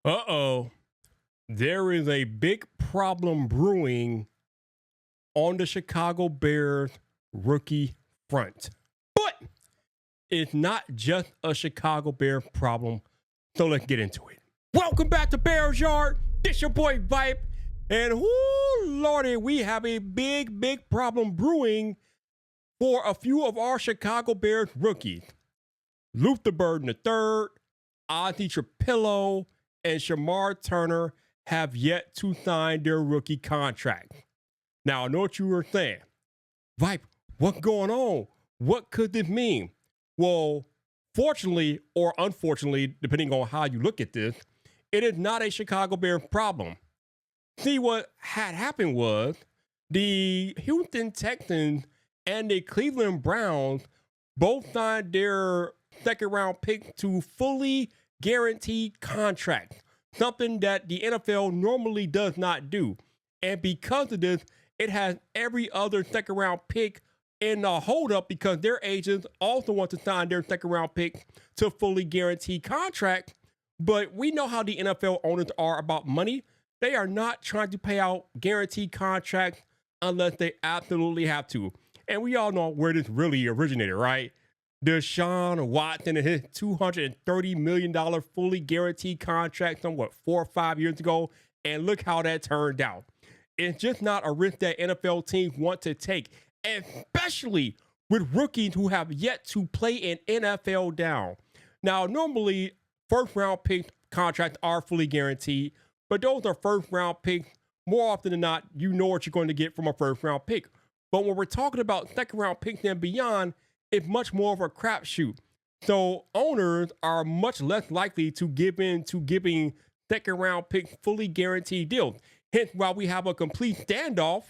Uh-oh. There is a big problem brewing on the Chicago Bears rookie front. But it's not just a Chicago Bears problem. So let's get into it. Welcome back to Bears Yard. This your boy Vipe. And whoo lordy, we have a big problem brewing for a few of our Chicago Bears rookies. Luther Burden III, Ozzie Trapillo, and Shamar Turner have yet to sign their rookie contract. Now, I know what you were saying. Vipe, what's going on? What could this mean? Well, fortunately or unfortunately, depending on how you look at this, it is not a Chicago Bears problem. See, what had happened was the Houston Texans and the Cleveland Browns both signed their second round pick to fully guaranteed contracts, something that the NFL normally does not do. And because of this, it has every other second round pick in the holdup because their agents also want to sign their second round pick to fully guaranteed contract. But we know how the NFL owners are about money. They are not trying to pay out guaranteed contracts unless they absolutely have to. And we all know where this really originated, right? Deshaun Watson and his $230 million fully guaranteed contract from 4 or 5 years ago. And look how that turned out. It's just not a risk that NFL teams want to take, especially with rookies who have yet to play an NFL down. Now, normally, first round pick contracts are fully guaranteed, but those are first round picks. More often than not, you know what you're going to get from a first round pick. But when we're talking about second round picks and beyond, it's much more of a crapshoot. So owners are much less likely to give in to giving second round picks fully guaranteed deals. Hence why we have a complete standoff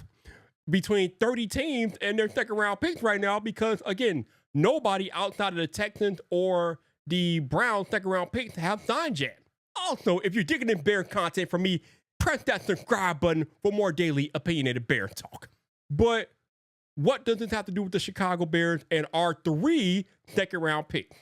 between 30 teams and their second round picks right now because, again, nobody outside of the Texans or the Browns second round picks have signed yet. Also, if you're digging in Bear content from me, press that subscribe button for more daily opinionated Bear talk. But what does this have to do with the Chicago Bears and our 3 second round picks?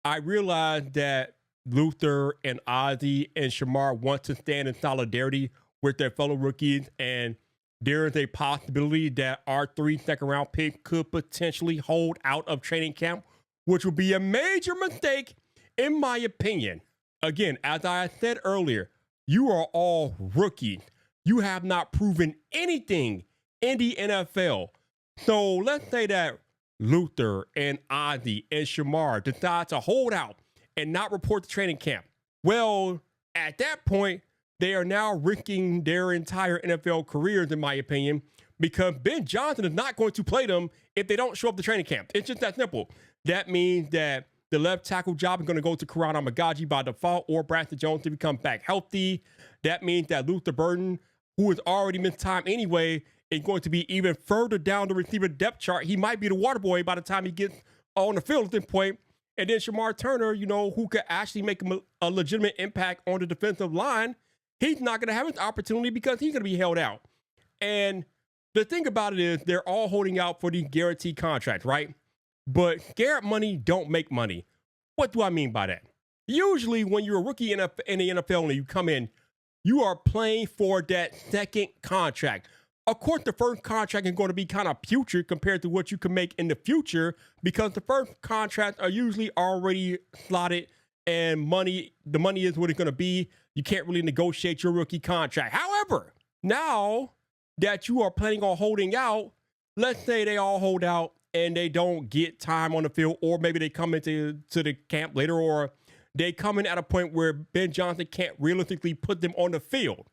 I realize that Luther and Ozzie and Shamar want to stand in solidarity with their fellow rookies, and there is a possibility that our 3 second round picks could potentially hold out of training camp, which would be a major mistake, in my opinion. Again, as I said earlier, you are all rookies. You have not proven anything in the NFL. So let's say that Luther and Ozzie and Shamar decide to hold out and not report to training camp. Well, at that point, they are now risking their entire NFL careers, in my opinion, because Ben Johnson is not going to play them if they don't show up to training camp. It's just that simple. That means that the left tackle job is going to go to Karan Amagaji by default or Braxton Jones to become back healthy. That means that Luther Burden, who has already missed time anyway, is going to be even further down the receiver depth chart. He might be the water boy by the time he gets on the field at this point. And then Shamar Turner, who could actually make a legitimate impact on the defensive line, he's not going to have his opportunity because he's going to be held out. And the thing about it is they're all holding out for the guaranteed contract, right? But scared money don't make money. What do I mean by that? Usually when you're a rookie in the NFL and you come in, you are playing for that second contract. Of course, the first contract is going to be kind of putrid compared to what you can make in the future because the first contracts are usually already slotted and the money is what it's going to be. You can't really negotiate your rookie contract. However, now that you are planning on holding out, let's say they all hold out and they don't get time on the field, or maybe they come into the camp later, or they come in at a point where Ben Johnson can't realistically put them on the field.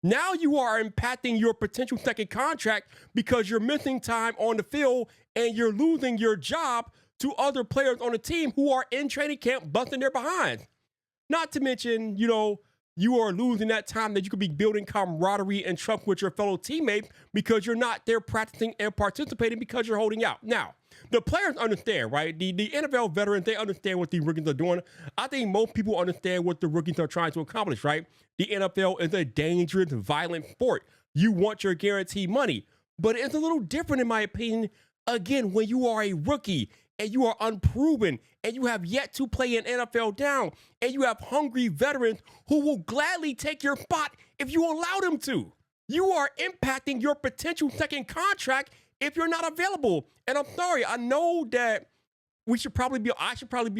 Now you are impacting your potential second contract because you're missing time on the field and you're losing your job to other players on the team who are in training camp busting their behinds. Not to mention, you are losing that time that you could be building camaraderie and trust with your fellow teammates because you're not there practicing and participating because you're holding out. Now, the players understand, right? The NFL veterans, they understand what the rookies are doing. I think most people understand what the rookies are trying to accomplish, right? The NFL is a dangerous, violent sport. You want your guaranteed money. But it's a little different, in my opinion, again, when you are a rookie and you are unproven, and you have yet to play an NFL down, and you have hungry veterans who will gladly take your spot if you allow them to. You are impacting your potential second contract if you're not available. And I'm sorry, I know that I should probably be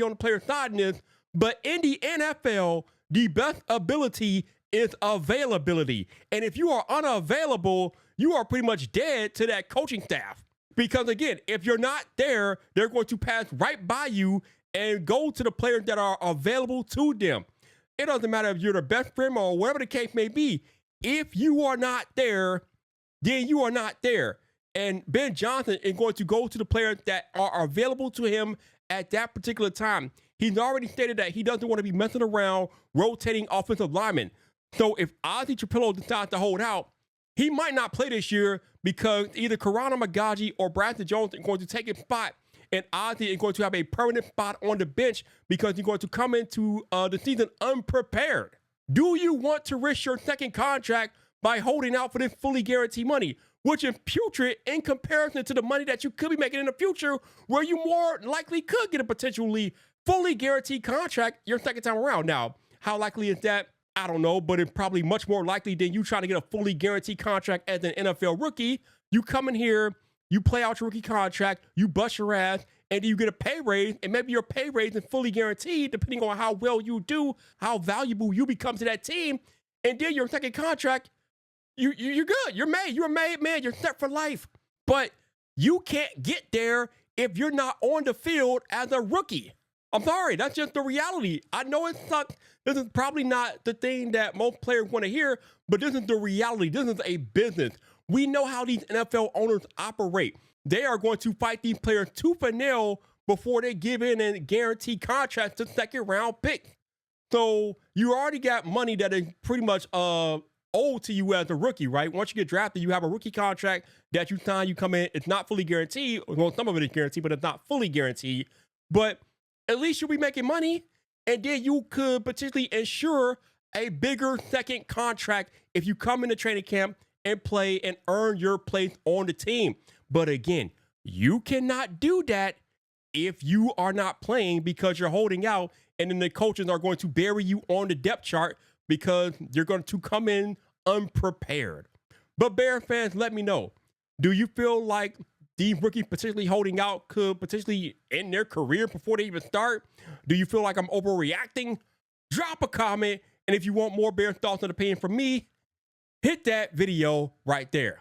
on the player side in this, but in the NFL, the best ability is availability. And if you are unavailable, you are pretty much dead to that coaching staff. Because again, if you're not there, they're going to pass right by you and go to the players that are available to them. It doesn't matter if you're the best friend or whatever the case may be. If you are not there, then you are not there. And Ben Johnson is going to go to the players that are available to him at that particular time. He's already stated that he doesn't want to be messing around rotating offensive linemen. So if Ozzie Trapillo decides to hold out, he might not play this year because either Karana Magaji or Bradley Jones are going to take his spot, and Ozzie is going to have a permanent spot on the bench because he's going to come into the season unprepared. Do you want to risk your second contract by holding out for this fully guaranteed money, which is putrid in comparison to the money that you could be making in the future, where you more likely could get a potentially fully guaranteed contract your second time around? Now, how likely is that? I don't know, but it's probably much more likely than you trying to get a fully guaranteed contract as an NFL rookie. You come in here, you play out your rookie contract, you bust your ass, and then you get a pay raise, and maybe your pay raise is fully guaranteed depending on how well you do, how valuable you become to that team, and then your second contract, you're good. You're a made man. You're set for life. But you can't get there if you're not on the field as a rookie. I'm sorry, that's just the reality. I know it sucks. This is probably not the thing that most players want to hear, but this is the reality. This is a business. We know how these NFL owners operate. They are going to fight these players tooth and nail before they give in and guarantee contracts to second round picks. So you already got money that is pretty much owed to you as a rookie, right? Once you get drafted, you have a rookie contract that you sign, you come in. It's not fully guaranteed. Well, some of it is guaranteed, but it's not fully guaranteed. But at least you'll be making money, and then you could potentially ensure a bigger second contract if you come into training camp and play and earn your place on the team. But again, you cannot do that if you are not playing because you're holding out, and then the coaches are going to bury you on the depth chart because you're going to come in unprepared. But Bear fans, let me know. Do you feel like these rookies potentially holding out could potentially end their career before they even start? Do you feel like I'm overreacting? Drop a comment. And if you want more Bears thoughts and opinion from me, hit that video right there.